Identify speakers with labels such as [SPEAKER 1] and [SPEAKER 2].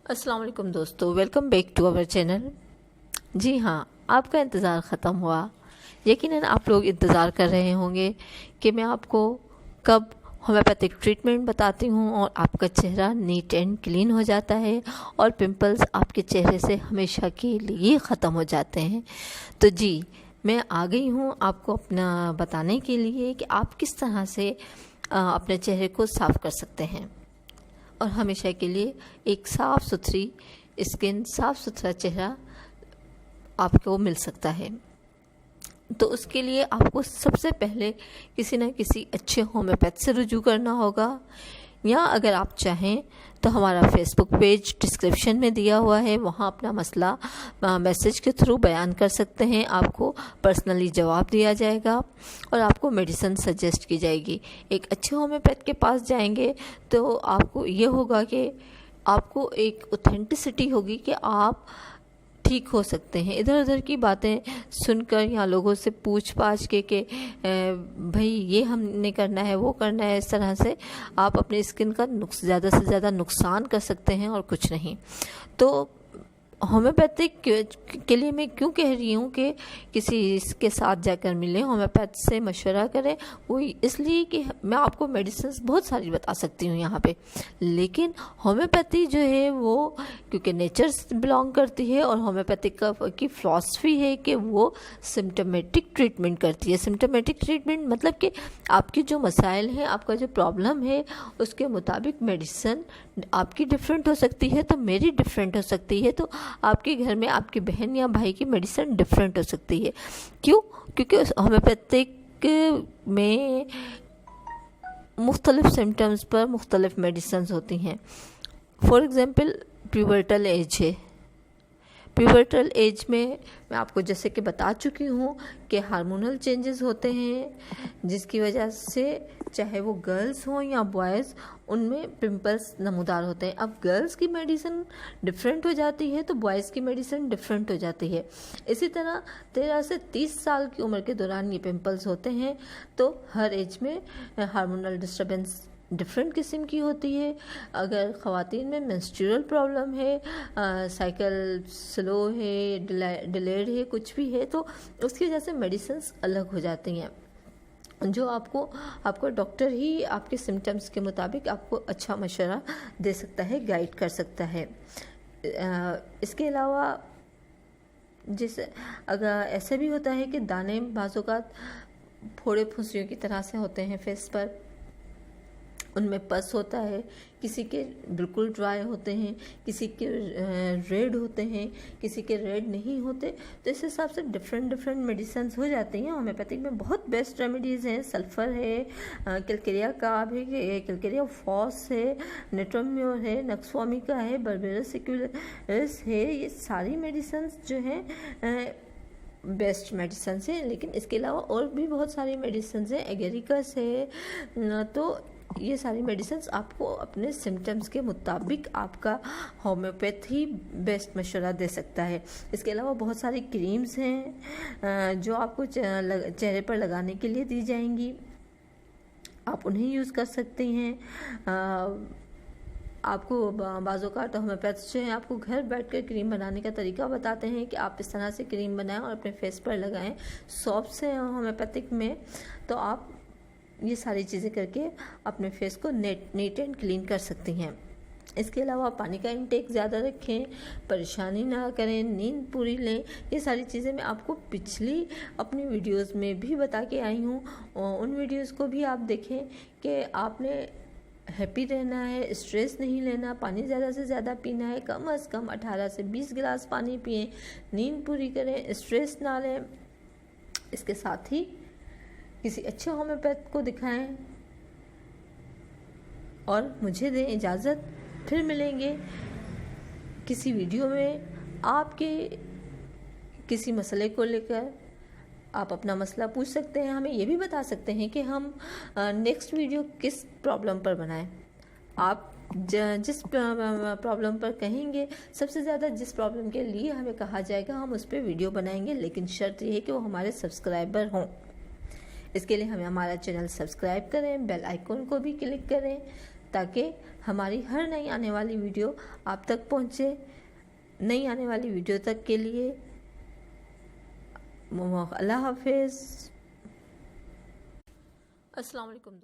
[SPEAKER 1] अस्सलाम वालेकुम दोस्तों, welcome back to our channel. जी हाँ, आपका इंतज़ार ख़त्म हुआ। यकीनन आप लोग इंतज़ार कर रहे होंगे कि मैं आपको कब होम्योपैथिक ट्रीटमेंट बताती हूँ और आपका चेहरा नीट एंड क्लीन हो जाता है और पिंपल्स आपके चेहरे से हमेशा के लिए ख़त्म हो जाते हैं। तो जी, मैं आ गई हूँ आपको अपना बताने के लिए कि आप किस तरह से अपने चेहरे को साफ़ कर सकते हैं और हमेशा के लिए एक साफ़ सुथरी स्किन, साफ़ सुथरा चेहरा आपको मिल सकता है। तो उसके लिए आपको सबसे पहले किसी न किसी अच्छे होम्योपैथ से रुजू करना होगा, या अगर आप चाहें तो हमारा फेसबुक पेज डिस्क्रिप्शन में दिया हुआ है, वहाँ अपना मसला मैसेज के थ्रू बयान कर सकते हैं। आपको पर्सनली जवाब दिया जाएगा और आपको मेडिसिन सजेस्ट की जाएगी। एक अच्छे होम्योपैथ के पास जाएंगे तो आपको ये होगा कि आपको एक ऑथेंटिसिटी होगी कि आप ठीक हो सकते हैं। इधर उधर की बातें सुनकर या लोगों से पूछ पाछ के भाई ये हमने करना है, वो करना है, इस तरह से आप अपने स्किन का ज़्यादा से ज़्यादा नुकसान कर सकते हैं और कुछ नहीं। तो होम्योपैथिक के लिए मैं क्यों कह रही हूँ कि किसी के साथ जाकर मिलें, होम्योपैथ से मशवरा करें, वो इसलिए कि मैं आपको मेडिसिन बहुत सारी बता सकती हूँ यहाँ पे, लेकिन होम्योपैथी जो है वो क्योंकि नेचर से बिलोंग करती है और होम्योपैथिक की फ़िलॉसफी है कि वो सिम्टोमेटिक ट्रीटमेंट करती है। सिम्टोमेटिक ट्रीटमेंट मतलब कि आपकी जो मसाइल हैं, आपका जो प्रॉब्लम है, उसके मुताबिक मेडिसिन आपकी डिफरेंट हो सकती है तो मेरी डिफरेंट हो सकती है, तो आपके घर में आपकी बहन या भाई की मेडिसिन डिफरेंट हो सकती है। क्यों? क्योंकि होम्योपैथिक में मुख्तलिफ सिम्टम्स पर मुख्तलिफ मेडिसिन होती हैं। फॉर एग्ज़ाम्पल प्यूबर्टल एज है। प्यूबर्टल एज में मैं आपको जैसे कि बता चुकी हूँ कि हार्मोनल चेंजेस होते हैं जिसकी वजह से चाहे वो गर्ल्स हों या बॉयज़, उनमें पिंपल्स नमूदार होते हैं। अब गर्ल्स की मेडिसिन डिफरेंट हो जाती है तो बॉयज़ की मेडिसिन डिफरेंट हो जाती है। इसी तरह 13 से 30 साल की उम्र के दौरान ये पिंपल्स होते हैं। तो हर एज में हार्मोनल डिस्टर्बेंस डिफरेंट किस्म की होती है। अगर ख़वातीन में मेंस्ट्रुअल प्रॉब्लम है, साइकिल स्लो है, डिलेड है, कुछ भी है, तो उसकी वजह से मेडिसिन्स अलग हो जाती हैं, जो आपको डॉक्टर ही आपके सिम्टम्स के मुताबिक आपको अच्छा मशवरा दे सकता है, गाइड कर सकता है। इसके अलावा जैसे अगर ऐसे भी होता है कि दाने बाजों का फोड़े फुंसियों की तरह से होते हैं फेस पर, उनमें पस होता है, किसी के बिल्कुल ड्राई होते हैं, किसी के रेड होते हैं, किसी के रेड नहीं होते। तो इस हिसाब से डिफरेंट मेडिसिन हो जाती हैं। होम्योपैथिक में बहुत बेस्ट रेमेडीज़ हैं। सल्फ़र है, कैलकेरिया काब है, कैलकेरिया फॉस है, नेट्रोम्योर है, नक्सवामिका है, बर्बेरस सिक्यूलस है। ये सारी मेडिसिन जो हैं बेस्ट मेडिसिन है। लेकिन इसके अलावा और भी बहुत सारी मेडिसिन हैं, एगेरिकस है। तो ये सारी मेडिसिन आपको अपने सिम्टम्स के मुताबिक आपका होम्योपैथ ही बेस्ट मशवरा दे सकता है। इसके अलावा बहुत सारी क्रीम्स हैं जो आपको चेहरे पर लगाने के लिए दी जाएंगी, आप उन्हें यूज़ कर सकते हैं। आपको बाज़ों का तो होम्योपैथ जो है आपको घर बैठकर क्रीम बनाने का तरीका बताते हैं कि आप इस तरह से क्रीम बनाएं और अपने फेस पर लगाएं। सॉफ्ट से होम्योपैथिक में तो आप ये सारी चीज़ें करके अपने फेस को नीट एंड क्लीन कर सकती हैं। इसके अलावा पानी का इंटेक ज़्यादा रखें, परेशानी ना करें, नींद पूरी लें। ये सारी चीज़ें मैं आपको पिछली अपनी वीडियोस में भी बता के आई हूँ, उन वीडियोस को भी आप देखें कि आपने हैप्पी रहना है, स्ट्रेस नहीं लेना, पानी ज़्यादा से ज़्यादा पीना है, कम से कम 18 से 20 गिलास पानी पिएं, नींद पूरी करें, स्ट्रेस ना लें। इसके साथ ही किसी अच्छे होम्योपैथ को दिखाएं और मुझे दें इजाज़त। फिर मिलेंगे किसी वीडियो में। आपके किसी मसले को लेकर आप अपना मसला पूछ सकते हैं, हमें ये भी बता सकते हैं कि हम नेक्स्ट वीडियो किस प्रॉब्लम पर बनाएं। आप जिस प्रॉब्लम पर कहेंगे, सबसे ज़्यादा जिस प्रॉब्लम के लिए हमें कहा जाएगा, हम उस पर वीडियो बनाएंगे, लेकिन शर्त यह है कि वो हमारे सब्सक्राइबर हों। इसके लिए हमें हमारा चैनल सब्सक्राइब करें, बेल आइकॉन को भी क्लिक करें ताकि हमारी हर नई आने वाली वीडियो आप तक पहुंचे। नई आने वाली वीडियो तक के लिए अल्लाह हाफिज़। अस्सलाम वालेकुम दोस्तों।